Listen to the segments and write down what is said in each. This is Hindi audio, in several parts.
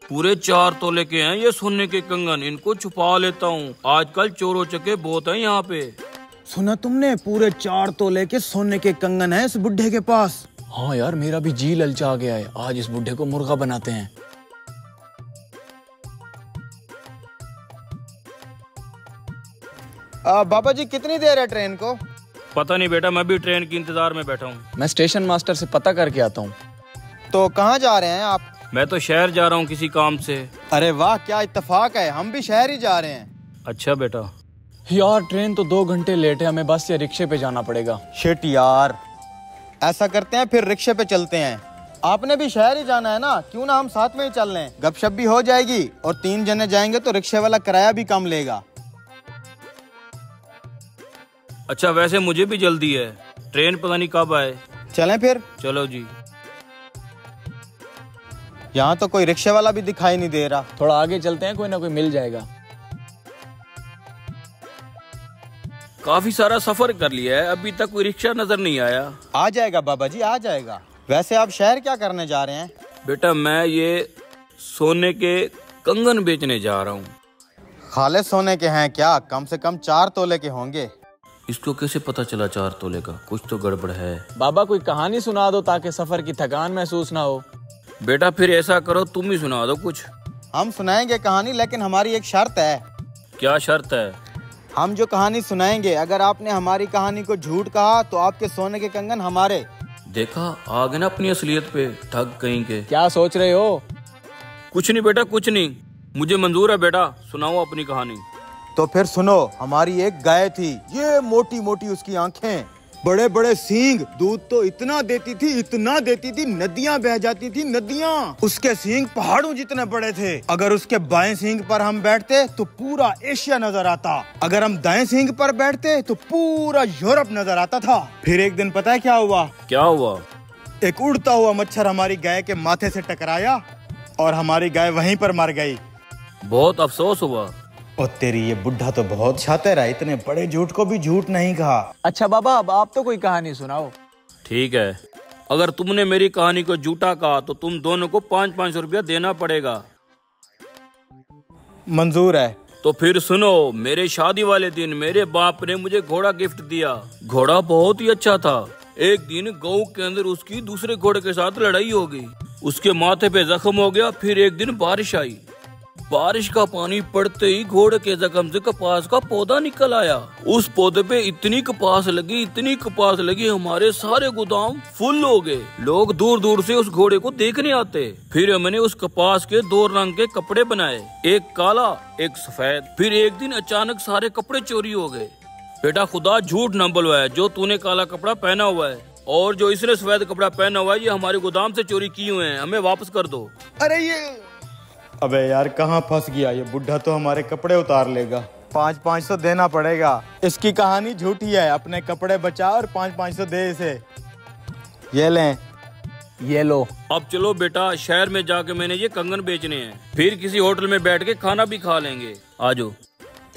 पूरे 4 तोले के हैं ये सोने के कंगन, इनको छुपा लेता हूँ। आजकल चोरों चके बहुत हैं यहाँ पे। सुना तुमने, पूरे 4 तोले के सोने के कंगन है इस बुढ़े के पास। हाँ यार, मेरा भी जी ललचा गया है। आज इस बुढ़े को मुर्गा बनाते हैं। बाबा जी कितनी देर है ट्रेन को? पता नहीं बेटा, मैं भी ट्रेन के इंतजार में बैठा हूँ। मैं स्टेशन मास्टर से पता करके आता हूँ। तो कहाँ जा रहे हैं आप? मैं तो शहर जा रहा हूँ किसी काम से। अरे वाह, क्या इत्तेफाक है, हम भी शहर ही जा रहे हैं। अच्छा बेटा। यार ट्रेन तो 2 घंटे लेट है, हमें बस या रिक्शे पे जाना पड़ेगा। शिट यार, ऐसा करते हैं फिर रिक्शे पे चलते हैं। आपने भी शहर ही जाना है ना, क्यों ना हम साथ में ही चल लें, गपशप भी हो जाएगी और 3 जने जाएंगे तो रिक्शे वाला किराया भी कम लेगा। अच्छा वैसे मुझे भी जल्दी है, ट्रेन पता नहीं कब आए। चलें फिर? चलो जी। यहाँ तो कोई रिक्शे वाला भी दिखाई नहीं दे रहा। थोड़ा आगे चलते हैं, कोई ना कोई मिल जाएगा। काफी सारा सफर कर लिया है, अभी तक कोई रिक्शा नजर नहीं आया। आ जाएगा बाबा जी, आ जाएगा। वैसे आप शहर क्या करने जा रहे हैं? बेटा मैं ये सोने के कंगन बेचने जा रहा हूँ। खाले सोने के हैं क्या? कम से कम 4 तोले के होंगे। इसको कैसे पता चला 4 तोले का? कुछ तो गड़बड़ है। बाबा कोई कहानी सुना दो ताकि सफर की थकान महसूस ना हो। बेटा फिर ऐसा करो, तुम ही सुना दो कुछ। हम सुनाएंगे कहानी, लेकिन हमारी एक शर्त है। क्या शर्त है? हम जो कहानी सुनाएंगे, अगर आपने हमारी कहानी को झूठ कहा तो आपके सोने के कंगन हमारे। देखा, आ गए ना अपनी असलियत पे, ठग कहीं के। क्या सोच रहे हो? कुछ नहीं बेटा, कुछ नहीं, मुझे मंजूर है। बेटा सुनाओ अपनी कहानी। तो फिर सुनो। हमारी एक गाय थी, ये मोटी मोटी उसकी आंखें, बड़े बड़े सींग, दूध तो इतना देती थी, नदियां बह जाती थी, नदियां। उसके सींग पहाड़ों जितने बड़े थे। अगर उसके बाएं सींग पर हम बैठते तो पूरा एशिया नजर आता, अगर हम दाएं सींग पर बैठते तो पूरा यूरोप नजर आता था। फिर एक दिन पता है क्या हुआ? क्या हुआ? एक उड़ता हुआ मच्छर हमारी गाय के माथे से टकराया और हमारी गाय वहीं पर मर गई। बहुत अफसोस हुआ। और तेरी ये बुढ़ा तो बहुत शातिर है, इतने बड़े झूठ को भी झूठ नहीं कहा। अच्छा बाबा, अब आप तो कोई कहानी सुनाओ। ठीक है, अगर तुमने मेरी कहानी को झूठा कहा तो तुम दोनों को 500-500 रुपया देना पड़ेगा। मंजूर है। तो फिर सुनो, मेरे शादी वाले दिन मेरे बाप ने मुझे घोड़ा गिफ्ट दिया। घोड़ा बहुत ही अच्छा था। एक दिन गांव के अंदर उसकी दूसरे घोड़े के साथ लड़ाई हो गई, उसके माथे पे जख्म हो गया। फिर एक दिन बारिश आई, बारिश का पानी पड़ते ही घोड़े के जख्म से कपास का पौधा निकल आया। उस पौधे पे इतनी कपास लगी, हमारे सारे गोदाम फुल हो गए। लोग दूर दूर से उस घोड़े को देखने आते। फिर हमने उस कपास के 2 रंग के कपड़े बनाए, एक काला एक सफेद। फिर एक दिन अचानक सारे कपड़े चोरी हो गए। बेटा खुदा झूठ न बुलवाए, जो तूने काला कपड़ा पहना हुआ है और जो इसने सफेद कपड़ा पहना हुआ है, ये हमारे गोदाम से चोरी किए हुए हैं, हमें वापस कर दो। अरे ये, अबे यार कहाँ फंस गया ये बुढ़ा, तो हमारे कपड़े उतार लेगा। 500-500 देना पड़ेगा। इसकी कहानी झूठी है, अपने कपड़े बचा और 500-500 दे इसे। ये लें। ये लो। अब चलो बेटा, शहर में जाके मैंने ये कंगन बेचने हैं, फिर किसी होटल में बैठ के खाना भी खा लेंगे। आजो।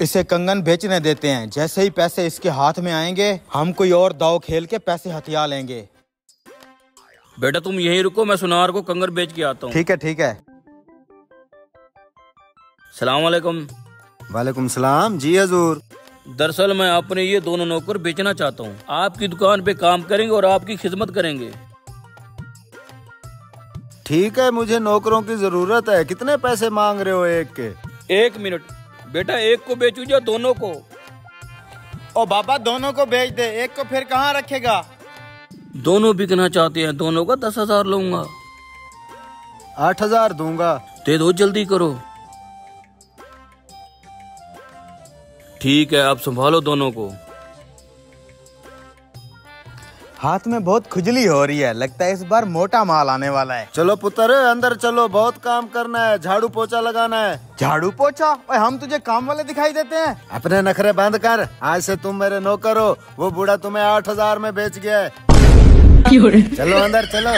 इसे कंगन बेचने देते हैं, जैसे ही पैसे इसके हाथ में आएंगे हम कोई और दाव खेल के पैसे हथिया लेंगे। बेटा तुम यहीं रुको, मैं सुनार को कंगन बेच के आता हूँ। ठीक है ठीक है। सलाम वालेकुम। वालेकुम सलाम जी हजूर। दरअसल मैं अपने ये दोनों नौकर बेचना चाहता हूँ, आपकी दुकान पे काम करेंगे और आपकी खिदमत करेंगे। ठीक है, मुझे नौकरों की जरूरत है। कितने पैसे मांग रहे हो एक के? 1 मिनट बेटा, एक को बेचू या दोनों को? ओ बाबा, दोनों को बेच दे, एक को फिर कहाँ रखेगा? दोनों बिकना चाहते हैं, दोनों का 10,000 लूंगा। 8,000 दूंगा। दे दो, जल्दी करो। ठीक है, अब संभालो दोनों को। हाथ में बहुत खुजली हो रही है, लगता है इस बार मोटा माल आने वाला है। चलो पुत्र अंदर चलो, बहुत काम करना है, झाड़ू पोछा लगाना है। झाड़ू पोछा? ओए हम तुझे काम वाले दिखाई देते हैं? अपने नखरे बंद कर, आज से तुम मेरे नौकर हो। वो बूढ़ा तुम्हें 8,000 में बेच गया है। चलो अंदर चलो।